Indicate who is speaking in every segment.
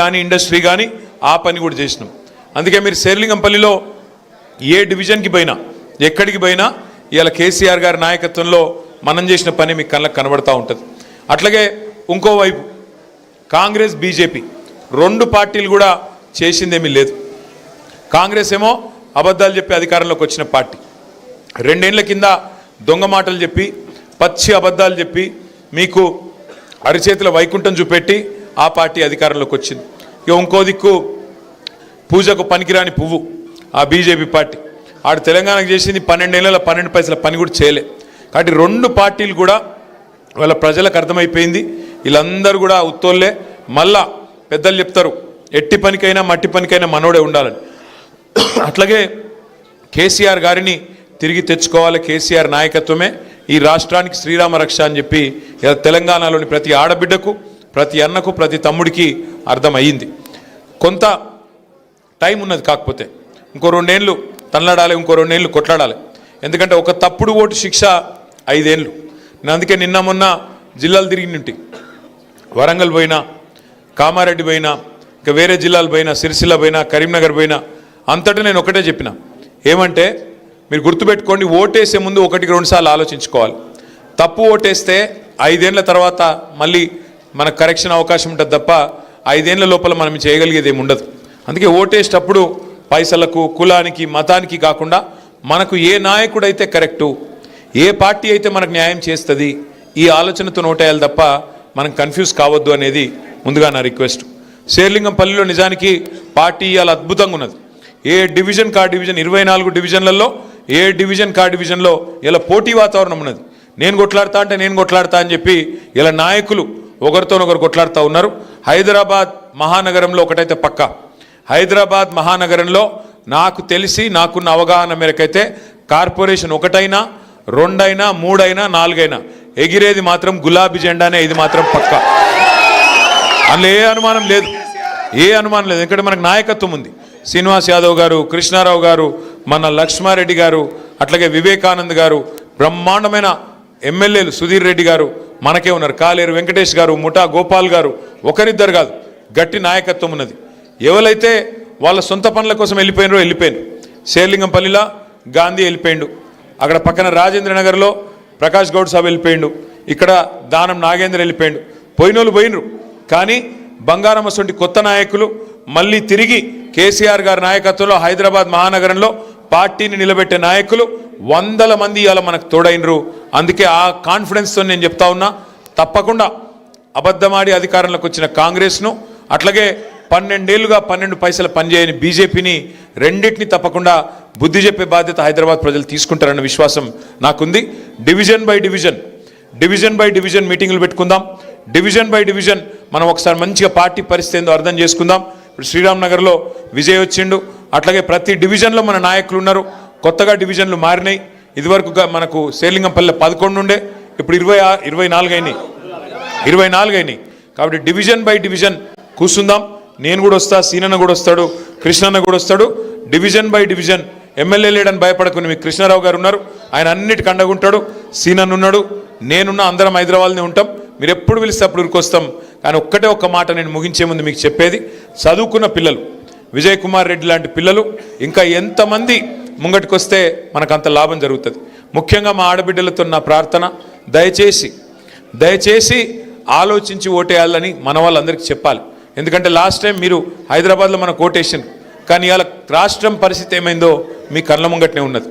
Speaker 1: కానీ ఇండస్ట్రీ కానీ ఆ పని కూడా చేసినాం. అందుకే మీరు శేర్లింగంపల్లిలో ఏ డివిజన్కి పోయినా ఎక్కడికి పోయినా ఇవాళ కేసీఆర్ గారి నాయకత్వంలో మనం చేసిన పని మీకు కళ్ళకు కనబడతా ఉంటుంది. అట్లాగే ఇంకోవైపు కాంగ్రెస్ బీజేపీ రెండు పార్టీలు కూడా చేసిందేమీ లేదు. కాంగ్రెస్ ఏమో అబద్ధాలు చెప్పి అధికారంలోకి వచ్చిన పార్టీ, 2 ఏళ్ల కింద దొంగ మాటలు చెప్పి పచ్చి అబద్ధాలు చెప్పి మీకు అరిచేతుల వైకుంఠం చూపెట్టి ఆ పార్టీ అధికారంలోకి వచ్చింది. ఇక ఇంకో దిక్కు పూజకు పనికిరాని పువ్వు ఆ బీజేపీ పార్టీ, ఆడు తెలంగాణకు చేసింది 12 ఏళ్ళ 12 పైసల పని కూడా చేయలే. కాబట్టి రెండు పార్టీలు కూడా వాళ్ళ ప్రజలకు అర్థమైపోయింది, వీళ్ళందరూ కూడా ఉత్తోళ్ళే. మళ్ళా పెద్దలు చెప్తారు ఎట్టి పనికైనా మట్టి పనికైనా మనోడే ఉండాలని. అట్లాగే కేసీఆర్ గారిని తిరిగి తెచ్చుకోవాలి, కేసీఆర్ నాయకత్వమే ఈ రాష్ట్రానికి శ్రీరామ రక్ష అని చెప్పి తెలంగాణలోని ప్రతి ఆడబిడ్డకు ప్రతి అన్నకు ప్రతి తమ్ముడికి అర్థమయ్యింది. కొంత టైం ఉన్నది, కాకపోతే ఇంకో 2 ఏళ్ళు తనలాడాలి, ఇంకో 2 ఏళ్ళు కొట్లాడాలి. ఎందుకంటే ఒక తప్పుడు ఓటు శిక్ష 5 ఏళ్ళు. నేను అందుకే నిన్న మొన్న జిల్లాలు తిరిగి వరంగల్ పోయినా, కామారెడ్డి పోయినా, ఇంకా వేరే జిల్లాలు పోయినా, సిరిసిల్ల పోయినా, కరీంనగర్ పోయినా, అంతటా నేను ఒకటే చెప్పిన, ఏమంటే మీరు గుర్తుపెట్టుకోండి, ఓటేసే ముందు 1-2 సార్లు ఆలోచించుకోవాలి. తప్పు ఓటేస్తే 5 ఏళ్ల తర్వాత మళ్ళీ మనకు కరెక్షన్ అవకాశం ఉంటుంది తప్ప 5 ఏళ్ల లోపల మనం చేయగలిగేది ఏమి ఉండదు. అందుకే ఓటేసేటప్పుడు పైసలకు కులానికి మతానికి కాకుండా మనకు ఏ నాయకుడైతే కరెక్టు, ఏ పార్టీ అయితే మనకు న్యాయం చేస్తుంది, ఈ ఆలోచనతో ఓటేయాలి తప్ప మనం కన్ఫ్యూజ్ కావద్దు అనేది ముందుగా నా రిక్వెస్ట్. శేర్లింగంపల్లిలో నిజానికి పార్టీ ఇవాళ అద్భుతంగా ఉన్నది. ఏ డివిజన్ కా డివిజన్ 24 డివిజన్లలో ఏ డివిజన్ కా డివిజన్లో ఇలా పోటీ వాతావరణం ఉన్నది. నేను కొట్లాడతా అంటే నేను కొట్లాడతా అని చెప్పి ఇలా నాయకులు ఒకరితోనొకరు కొట్లాడుతూ ఉన్నారు. హైదరాబాద్ మహానగరంలో ఒకటైతే పక్కా, హైదరాబాద్ మహానగరంలో నాకు తెలిసి నాకున్న అవగాహన మేరకైతే కార్పొరేషన్ 1 అయినా 2 అయినా 3 అయినా 4 అయినా ఎగిరేది మాత్రం గులాబీ జెండానే, ఇది మాత్రం పక్కా. అందులో ఏ అనుమానం లేదు, ఏ అనుమానం లేదు. ఎందుకంటే మనకు నాయకత్వం ఉంది. శ్రీనివాస్ యాదవ్ గారు, కృష్ణారావు గారు, మన లక్ష్మారెడ్డి గారు, అట్లాగే వివేకానంద్ గారు, బ్రహ్మాండమైన ఎమ్మెల్యేలు సుధీర్ రెడ్డి గారు మనకే ఉన్నారు, కాలేరు వెంకటేష్ గారు, ముఠా గోపాల్ గారు, ఒకరిద్దరు కాదు, గట్టి నాయకత్వం ఉన్నది. ఎవరైతే వాళ్ళ సొంత పనుల కోసం వెళ్ళిపోయినారో వెళ్ళిపోయారు. శేర్లింగంపల్లిలో గాంధీ వెళ్ళిపోయిండు, అక్కడ పక్కన రాజేంద్ర నగర్లో ప్రకాష్ గౌడ్ సాబ్ వెళ్ళిపోయిండు, ఇక్కడ దానం నాగేంద్ర వెళ్ళిపోయిండు. పోయినోళ్ళు పోయినరు, కానీ బంగారమ్మ సొంటి కొత్త నాయకులు మళ్ళీ తిరిగి కేసీఆర్ గారి నాయకత్వంలో హైదరాబాద్ మహానగరంలో పార్టీని నిలబెట్టే నాయకులు 100 మంది ఇవాళ మనకు తోడైనరు. అందుకే ఆ కాన్ఫిడెన్స్తో నేను చెప్తా ఉన్నా, తప్పకుండా అబద్ధమాడి అధికారంలోకి వచ్చిన కాంగ్రెస్ను, అట్లాగే 12 ఏళ్లుగా 12 పైసలు పనిచేయని బీజేపీని, రెండింటిని తప్పకుండా బుద్ధి చెప్పే బాధ్యత హైదరాబాద్ ప్రజలు తీసుకుంటారన్న విశ్వాసం నాకుంది. డివిజన్ బై డివిజన్ మీటింగులు పెట్టుకుందాం. డివిజన్ బై డివిజన్ మనం ఒకసారి మంచిగా పార్టీ పరిస్థితి ఏందో అర్థం చేసుకుందాం. ఇప్పుడు శ్రీరామ్ నగర్లో విజయ్ వచ్చిండు, అట్లాగే ప్రతి డివిజన్లో మన నాయకులు ఉన్నారు. కొత్తగా డివిజన్లు మారినాయి. ఇదివరకు మనకు శేర్లింగంపల్లి 11 ఉండే, ఇప్పుడు 24 అయినాయి. కాబట్టి డివిజన్ బై డివిజన్ కూర్చుందాం. నేను కూడా వస్తా, సీనన్న కూడా వస్తాడు, కృష్ణన్న కూడా వస్తాడు. డివిజన్ బై డివిజన్ ఎమ్మెల్యే లేడని భయపడకుని మీకు కృష్ణారావు గారు ఉన్నారు, ఆయన అన్నిటికీ అండగుంటాడు. సీనన్న ఉన్నాడు, నేనున్నా, అందరం హైదరాబాద్నే ఉంటాం. మీరు ఎప్పుడు పిలిస్తే అప్పుడు ఉరికొస్తాం. కానీ ఒక్క మాట నేను ముగించే ముందు మీకు చెప్పేది, చదువుకున్న పిల్లలు, విజయ్ కుమార్ రెడ్డి లాంటి పిల్లలు ఇంకా ఎంతమంది ముంగటికి వస్తే మనకు అంత లాభం జరుగుతుంది. ముఖ్యంగా మా ఆడబిడ్డలతో నా ప్రార్థన, దయచేసి ఆలోచించి ఓటేయాలని మన వాళ్ళందరికీ చెప్పాలి. ఎందుకంటే లాస్ట్ టైం మీరు హైదరాబాద్లో మనకు ఓటేషన్, కానీ ఇవాళ రాష్ట్రం పరిస్థితి ఏమైందో మీ కళ్ళ ముంగట్నే ఉన్నది.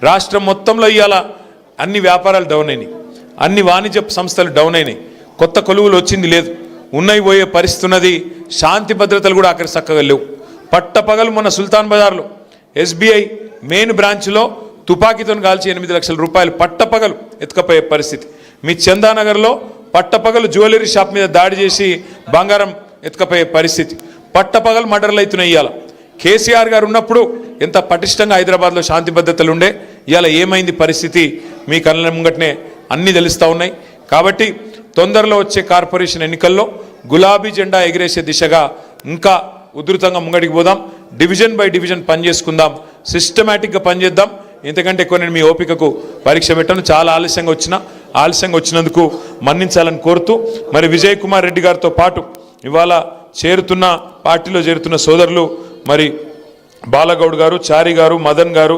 Speaker 1: రాష్ట్రం మొత్తంలో ఇవాళ అన్ని వ్యాపారాలు డౌన్ అయినాయి, అన్ని వాణిజ్య సంస్థలు డౌన్ అయినాయి, కొత్త కొలువులు వచ్చింది లేదు, ఉన్నాయి పోయే పరిస్థితి ఉన్నది. శాంతి భద్రతలు కూడా అక్కడ చక్కగా లేవు. పట్టపగలు మన సుల్తాన్ బజార్లో SBI మెయిన్ బ్రాంచ్లో తుపాకీతో కాల్చి 8 లక్షల రూపాయలు పట్టపగలు ఎత్తుకపోయే పరిస్థితి. మీ చందానగర్లో పట్టపగలు జ్యువెలరీ షాప్ మీద దాడి చేసి బంగారం ఎత్తుకపోయే పరిస్థితి. పట్టపగలు మర్డర్లు అవుతున్నాయి. ఇవాళ కేసీఆర్ గారు ఉన్నప్పుడు ఎంత పటిష్టంగా హైదరాబాద్లో శాంతి భద్రతలు ఉండే, ఇవాళ ఏమైంది పరిస్థితి మీ కళ్ళ ముంగట్నే అన్నీ తెలుస్తూ ఉన్నాయి. కాబట్టి తొందరలో వచ్చే కార్పొరేషన్ ఎన్నికల్లో గులాబీ జెండా ఎగిరేసే దిశగా ఇంకా ఉధృతంగా ముంగడికి పోదాం. డివిజన్ బై డివిజన్ పనిచేసుకుందాం, సిస్టమేటిక్గా పనిచేద్దాం. ఇంతకంటే ఎక్కువ నేను మీ ఓపికకు పరీక్ష పెట్టాను. చాలా ఆలస్యంగా వచ్చినందుకు మన్నించాలని కోరుతూ, మరి విజయ్ కుమార్ రెడ్డి గారితో పాటు ఇవాళ చేరుతున్న పార్టీలో చేరుతున్న సోదరులు మరి బాలగౌడ్ గారు, చారి గారు, మదన్ గారు,